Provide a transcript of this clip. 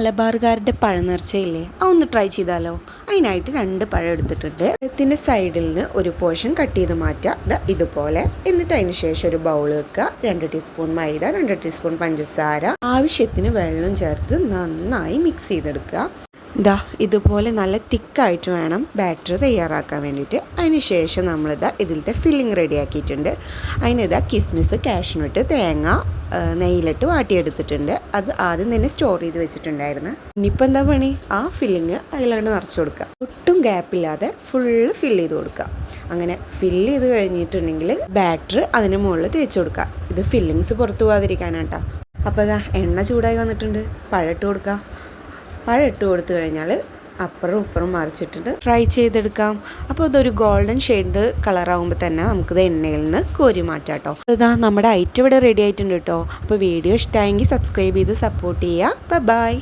മലബാറുകാരുടെ പഴനേർച്ചയില്ലേ അതൊന്ന് ട്രൈ ചെയ്താലോ. അതിനായിട്ട് 2 പഴം എടുത്തിട്ടുണ്ട്. പഴത്തിൻ്റെ സൈഡിൽ നിന്ന് ഒരു പോർഷൻ കട്ട് ചെയ്ത് മാറ്റുക ഇതുപോലെ. എന്നിട്ട് അതിന് ശേഷം ഒരു ബൗൾ വെക്കുക. 2 ടീസ്പൂൺ മൈദ, 2 ടീസ്പൂൺ പഞ്ചസാര, ആവശ്യത്തിന് വെള്ളം ചേർത്ത് നന്നായി മിക്സ് ചെയ്തെടുക്കുക. ഇതുപോലെ നല്ല തിക്കായിട്ട് വേണം ബാറ്റർ തയ്യാറാക്കാൻ വേണ്ടിയിട്ട്. അതിന് ശേഷം നമ്മളിതാ ഇതിലത്തെ ഫില്ലിങ് റെഡിയാക്കിയിട്ടുണ്ട്. കിസ്മിസ്, കാഷ്നട്ട്, തേങ്ങ നെയ്യിലിട്ട് വാട്ടിയെടുത്തിട്ടുണ്ട്. അത് ആദ്യം തന്നെ സ്റ്റോർ ചെയ്ത് വെച്ചിട്ടുണ്ടായിരുന്നു. ഇനിയിപ്പോൾ എന്താ പണി, ആ ഫില്ലിങ് അതിലാണ്ട് നിറച്ച് കൊടുക്കുക. ഒട്ടും ഗ്യാപ്പില്ലാതെ ഫുള്ള് ഫില്ല് ചെയ്ത് കൊടുക്കുക. അങ്ങനെ ഫില്ല് ചെയ്ത് കഴിഞ്ഞിട്ടുണ്ടെങ്കിൽ ബാറ്റർ അതിന് മുകളിൽ തേച്ച് കൊടുക്കുക. ഇത് ഫില്ലിങ്സ് പുറത്തു പോകാതിരിക്കാനാട്ടോ. അപ്പോൾ എണ്ണ ചൂടായി വന്നിട്ടുണ്ട്. പഴം ഇട്ട് കൊടുക്കുക. പഴം ഇട്ട് കൊടുത്തു കഴിഞ്ഞാൽ അപ്പുറം ഇപ്പുറം മറിച്ചിട്ടിട്ട് ഫ്രൈ ചെയ്തെടുക്കാം. അപ്പോൾ അതൊരു ഗോൾഡൻ ഷെയ്ഡ് കളറാകുമ്പോൾ തന്നെ നമുക്കിത് എണ്ണയിൽ നിന്ന് കോരി മാറ്റാം കേട്ടോ. നമ്മുടെ ഐറ്റം ഇവിടെ റെഡി ആയിട്ടുണ്ട് കേട്ടോ. അപ്പോൾ വീഡിയോ ഇഷ്ടമായെങ്കിൽ സബ്സ്ക്രൈബ് ചെയ്ത് സപ്പോർട്ട് ചെയ്യുക. ബൈ.